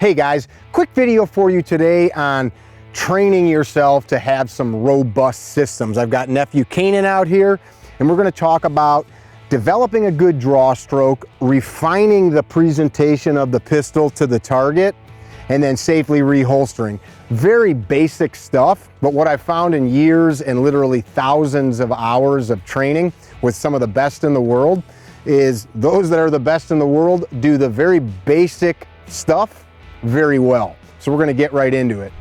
Hey guys, quick video for you today on training yourself to have some robust systems. I've got nephew Canaan out here, and we're going to talk about developing a good draw stroke, refining the presentation of the pistol to the target, and then safely reholstering. Very basic stuff, but what I've found in years and literally thousands of hours of training with some of the best in the world is those that are the best in the world do the very basic stuff very well. So we're going to get right into it.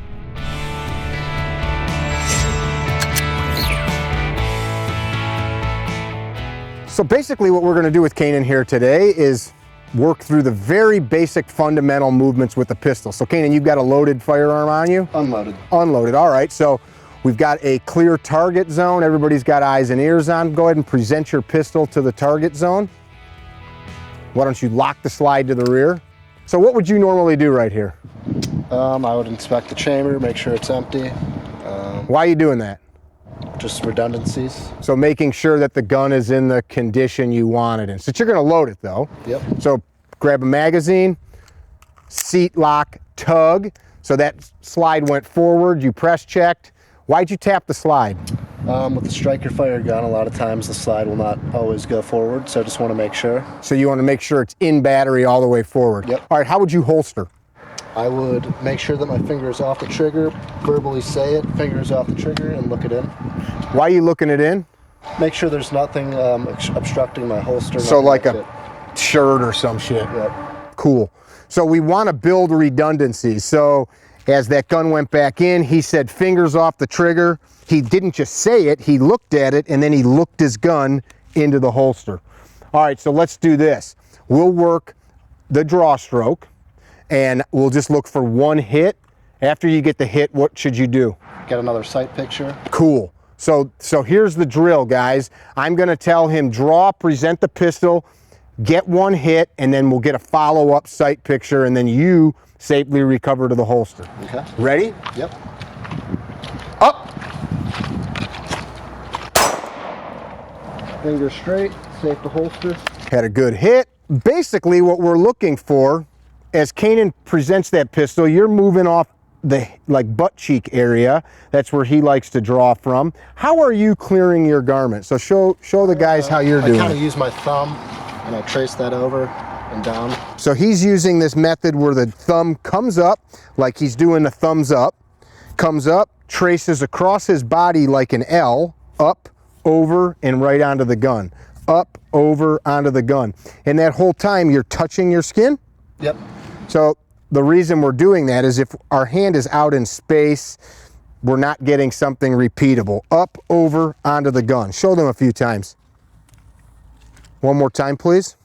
So basically what we're going to do with Canaan here today is work through the very basic fundamental movements with the pistol. So Canaan, you've got a loaded firearm on you? Unloaded. Unloaded, all right. So we've got a clear target zone. Everybody's got eyes and ears on. Go ahead and present your pistol to the target zone. Why don't you lock the slide to the rear? So what would you normally do right here? I would inspect the chamber, make sure it's empty. Why are you doing that? Just redundancies. So making sure that the gun is in the condition you want it in. So you're going to load it though. Yep. So grab a magazine, seat lock, tug. So that slide went forward, you press checked. Why'd you tap the slide? With the striker fire gun, a lot of times the slide will not always go forward, so I just want to make sure. So you want to make sure it's in battery all the way forward. Yep. All right, how would you holster? I would make sure that my finger is off the trigger, verbally say it, fingers off the trigger, and look it in. Why are you looking it in? Make sure there's nothing obstructing my holster. So like a shirt or some shit. Yep. Cool. So we want to build redundancy. So as that gun went back in, he said fingers off the trigger. He didn't just say it, he looked at it, and then he looked his gun into the holster. All right, so let's do this. We'll work the draw stroke, and we'll just look for one hit. After you get the hit, what should you do? Get another sight picture. Cool. So here's the drill, guys. I'm gonna tell him draw, present the pistol, get one hit, and then we'll get a follow-up sight picture, and then you safely recover to the holster. Okay. Ready? Yep. Up. Fingers straight, safe to holster. Had a good hit. Basically what we're looking for, as Canaan presents that pistol, you're moving off the butt cheek area. That's where he likes to draw from. How are you clearing your garment? So show the guys how you're doing. I kind of use my thumb and I trace that over and down. So he's using this method where the thumb comes up, like he's doing the thumbs up, comes up, traces across his body like an L, up, over, and right onto the gun. Up, over, onto the gun. And that whole time you're touching your skin? Yep. So the reason we're doing that is if our hand is out in space, we're not getting something repeatable. Up, over, onto the gun. Show them a few times. One more time, please.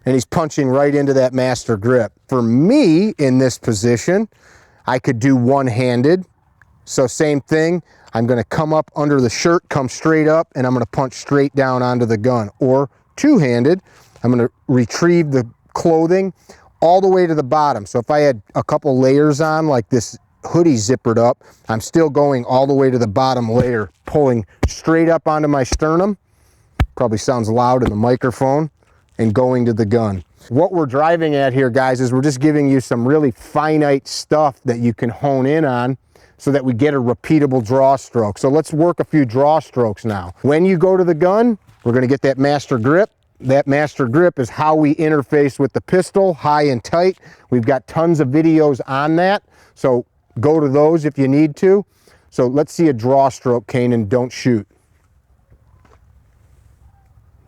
And he's punching right into that master grip. For me, in this position, I could do one-handed. So same thing, I'm gonna come up under the shirt, come straight up, and I'm gonna punch straight down onto the gun. Or two-handed, I'm gonna retrieve the clothing all the way to the bottom. So if I had a couple layers on, like this hoodie zippered up, I'm still going all the way to the bottom layer, pulling straight up onto my sternum. Probably sounds loud in the microphone, and going to the gun. What we're driving at here, guys, is we're just giving you some really finite stuff that you can hone in on so that we get a repeatable draw stroke. So let's work a few draw strokes now. When you go to the gun, we're gonna get that master grip. That master grip is how we interface with the pistol, high and tight. We've got tons of videos on that, so go to those if you need to. So let's see a draw stroke, Canaan, don't shoot.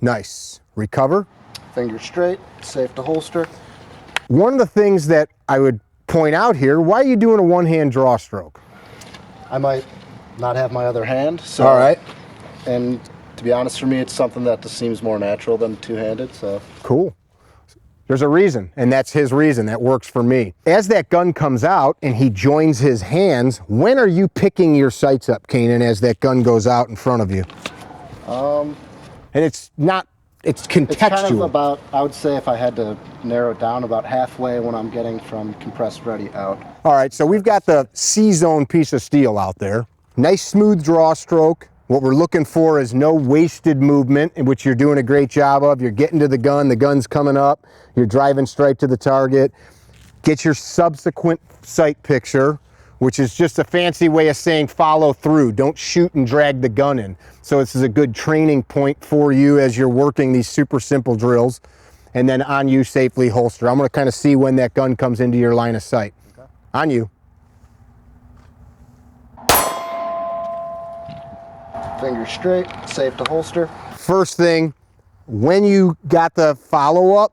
Nice. Recover. Fingers straight, safe to holster. One of the things that I would point out here, why are you doing a one-hand draw stroke? I might not have my other hand, so. All right. And to be honest, for me, it's something that just seems more natural than two-handed, so. Cool. There's a reason, and that's his reason. That works for me. As that gun comes out and he joins his hands, when are you picking your sights up, Canaan, as that gun goes out in front of you? And it's not, it's contextual. It's kind of about, I would say if I had to narrow it down, about halfway when I'm getting from compressed ready out. All right, so we've got the C-zone piece of steel out there. Nice smooth draw stroke, What we're looking for is no wasted movement, in which you're doing a great job of. You're getting to the gun's coming up, you're driving straight to the target. Get your subsequent sight picture, which is just a fancy way of saying follow through. Don't shoot and drag the gun in. So this is a good training point for you as you're working these super simple drills. And then on you, safely holster. I'm gonna kind of see when that gun comes into your line of sight. Okay. On you. Fingers straight, safe to holster. First thing, when you got the follow-up,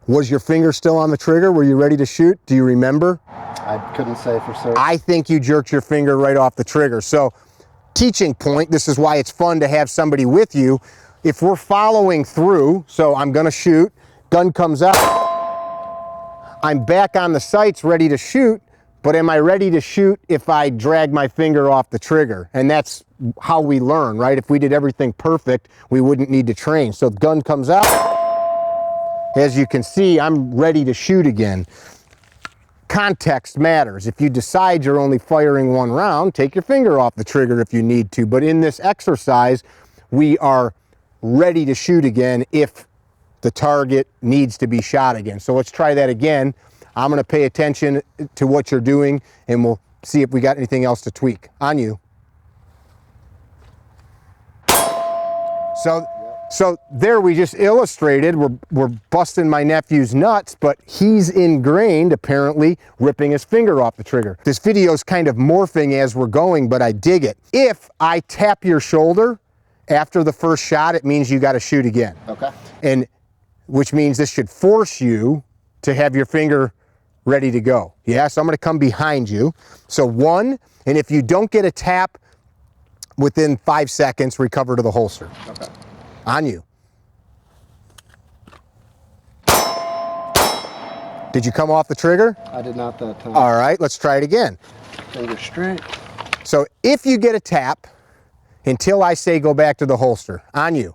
was your finger still on the trigger? Were you ready to shoot? Do you remember? I couldn't say for certain. I think you jerked your finger right off the trigger. So, teaching point, this is why it's fun to have somebody with you. If we're following through, so I'm gonna shoot, gun comes out, I'm back on the sights ready to shoot, but am I ready to shoot if I drag my finger off the trigger? And that's how we learn, right? If we did everything perfect, we wouldn't need to train. So the gun comes out. As you can see, I'm ready to shoot again. Context matters. If you decide you're only firing one round, take your finger off the trigger if you need to. But in this exercise, we are ready to shoot again if the target needs to be shot again. So let's try that again. I'm gonna pay attention to what you're doing and we'll see if we got anything else to tweak. On you. So there we just illustrated, we're busting my nephew's nuts, but he's ingrained, apparently, ripping his finger off the trigger. This video is kind of morphing as we're going, but I dig it. If I tap your shoulder after the first shot, it means you got to shoot again. Okay. And which means this should force you to have your finger ready to go. Yeah, so I'm gonna come behind you. So one, and if you don't get a tap within 5 seconds, recover to the holster. Okay. On you. Did you come off the trigger? I did not that time. All right, let's try it again. Finger straight. So if you get a tap, until I say go back to the holster. On you.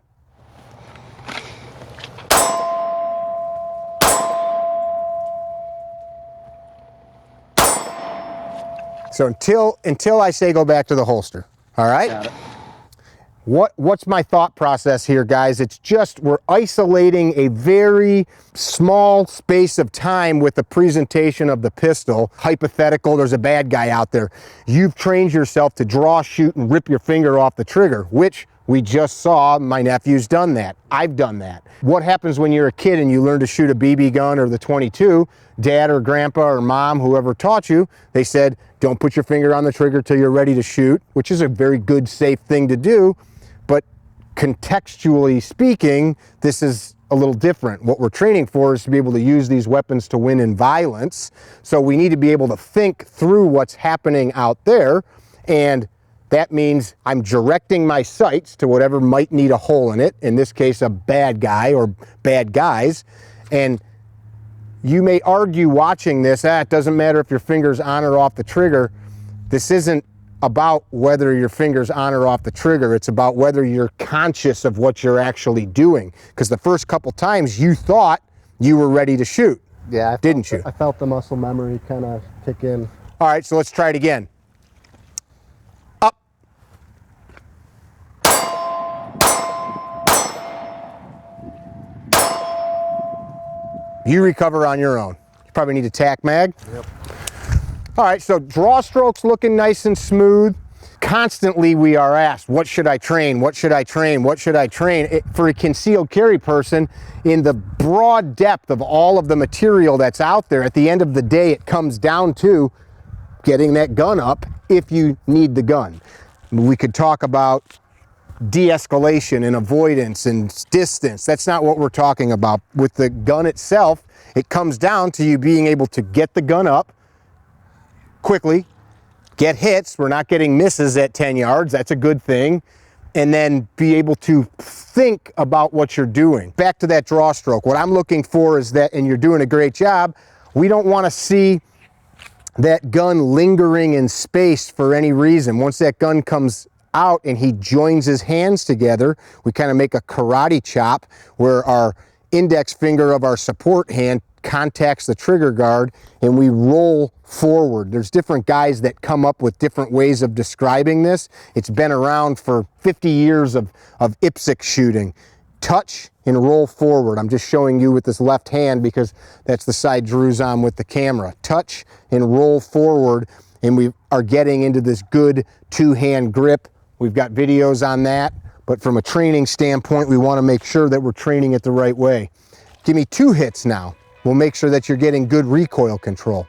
So until I say go back to the holster. All right? Got it. What's my thought process here, guys? It's just we're isolating a very small space of time with the presentation of the pistol. Hypothetical, there's a bad guy out there. You've trained yourself to draw, shoot, and rip your finger off the trigger, which we just saw my nephew's done that. I've done that. What happens when you're a kid and you learn to shoot a BB gun or the 22? Dad or grandpa or mom, whoever taught you, they said, don't put your finger on the trigger till you're ready to shoot, which is a very good, safe thing to do. But contextually speaking, this is a little different. What we're training for is to be able to use these weapons to win in violence. So we need to be able to think through what's happening out there. And that means I'm directing my sights to whatever might need a hole in it. In this case, a bad guy or bad guys. And you may argue watching this, it doesn't matter if your finger's on or off the trigger. This isn't about whether your finger's on or off the trigger. It's about whether you're conscious of what you're actually doing. Because the first couple times you thought you were ready to shoot. Yeah, didn't you? I felt the muscle memory kind of kick in. All right, so let's try it again. Up. You recover on your own. You probably need a tack mag. Yep. All right, so draw strokes looking nice and smooth. Constantly we are asked, what should I train? What should I train? What should I train? For a concealed carry person, in the broad depth of all of the material that's out there, at the end of the day, it comes down to getting that gun up if you need the gun. We could talk about de-escalation and avoidance and distance. That's not what we're talking about. With the gun itself, it comes down to you being able to get the gun up quickly, get hits. We're not getting misses at 10 yards. That's a good thing. And then be able to think about what you're doing. Back to that draw stroke. What I'm looking for is that, and you're doing a great job, we don't want to see that gun lingering in space for any reason. Once that gun comes out and he joins his hands together, we kind of make a karate chop where our index finger of our support hand contacts the trigger guard and we roll forward. There's different guys that come up with different ways of describing this. It's been around for 50 years of IPSC shooting. Touch and roll forward. I'm just showing you with this left hand because that's the side Drew's on with the camera. Touch and roll forward, and we are getting into this good two-hand grip. We've got videos on that, but from a training standpoint, we want to make sure that we're training it the right way. Give me 2 hits now. We'll make sure that you're getting good recoil control.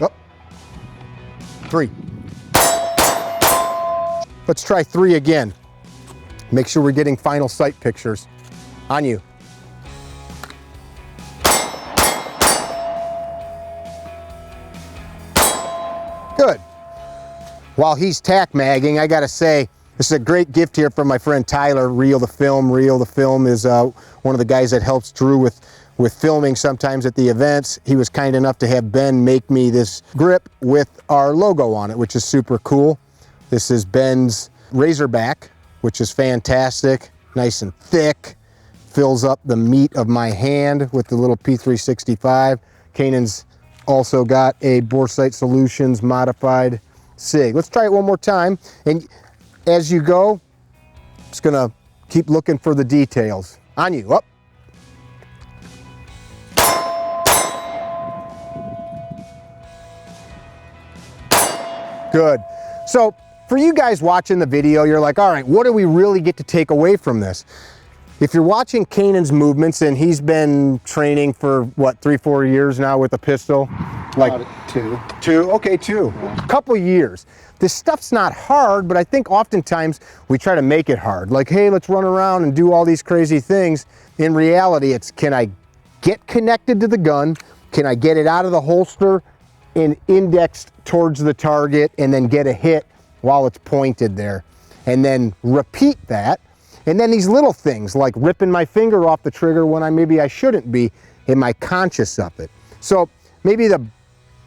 Up. 3. Let's try 3 again. Make sure we're getting final sight pictures. On you. Good. While he's tack magging, I gotta say, this is a great gift here from my friend Tyler, Reel the Film. Reel the Film is one of the guys that helps Drew with filming sometimes at the events. He was kind enough to have Ben make me this grip with our logo on it, which is super cool. This is Ben's Razorback, which is fantastic, nice and thick, fills up the meat of my hand with the little P365. Canaan's also got a Boresight Solutions modified SIG. Let's try it one more time. And as you go, just gonna keep looking for the details. On you, up. Good. So for you guys watching the video, you're like, all right, what do we really get to take away from this? If you're watching Canaan's movements, and he's been training for what, 3-4 years now with a pistol? Like 2. 2? Okay, 2. Yeah. Couple years. This stuff's not hard, but I think oftentimes we try to make it hard. Like, hey, let's run around and do all these crazy things. In reality, it's, can I get connected to the gun? Can I get it out of the holster and indexed towards the target and then get a hit while it's pointed there? And then repeat that. And then these little things like ripping my finger off the trigger when maybe I shouldn't be, am I conscious of it? So maybe the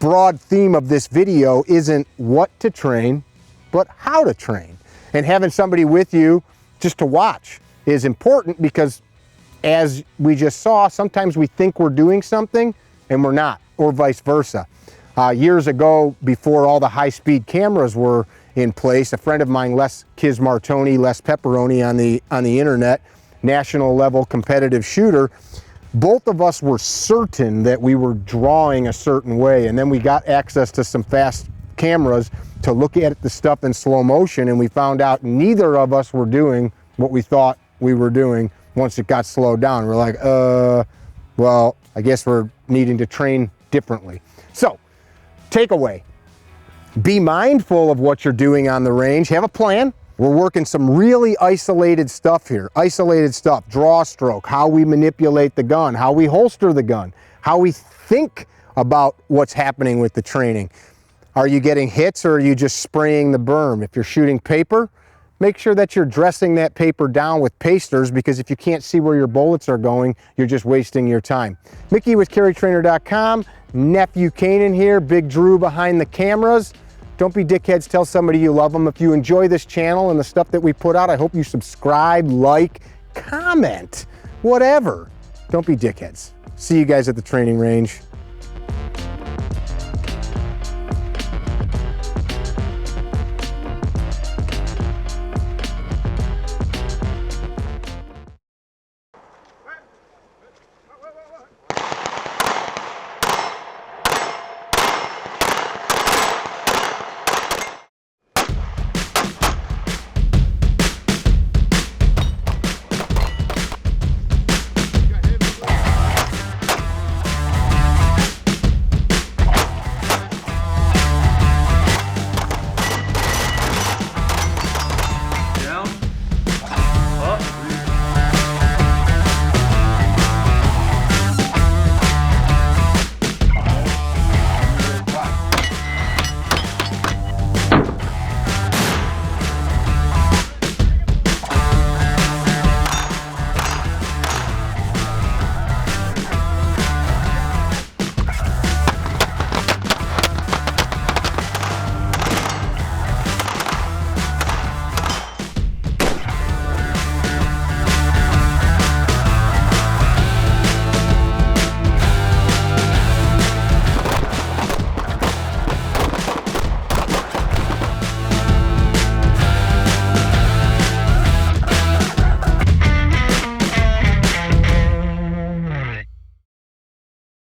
broad theme of this video isn't what to train, but how to train. And having somebody with you just to watch is important because, as we just saw, sometimes we think we're doing something and we're not, or vice versa. Years ago, before all the high-speed cameras were in place, a friend of mine, Les Kismartoni, Les Pepperoni on the internet, national level competitive shooter, both of us were certain that we were drawing a certain way, and then we got access to some fast cameras to look at the stuff in slow motion, and we found out neither of us were doing what we thought we were doing once it got slowed down. We're like, well, I guess we're needing to train differently. So, takeaway. Be mindful of what you're doing on the range. Have a plan. We're working some really isolated stuff here. Isolated stuff, draw stroke, how we manipulate the gun, how we holster the gun, how we think about what's happening with the training. Are you getting hits or are you just spraying the berm? If you're shooting paper, make sure that you're dressing that paper down with pasters, because if you can't see where your bullets are going, you're just wasting your time. Mickey with CarryTrainer.com, nephew Canaan here, Big Drew behind the cameras. Don't be dickheads, tell somebody you love them. If you enjoy this channel and the stuff that we put out, I hope you subscribe, like, comment, whatever. Don't be dickheads. See you guys at the training range.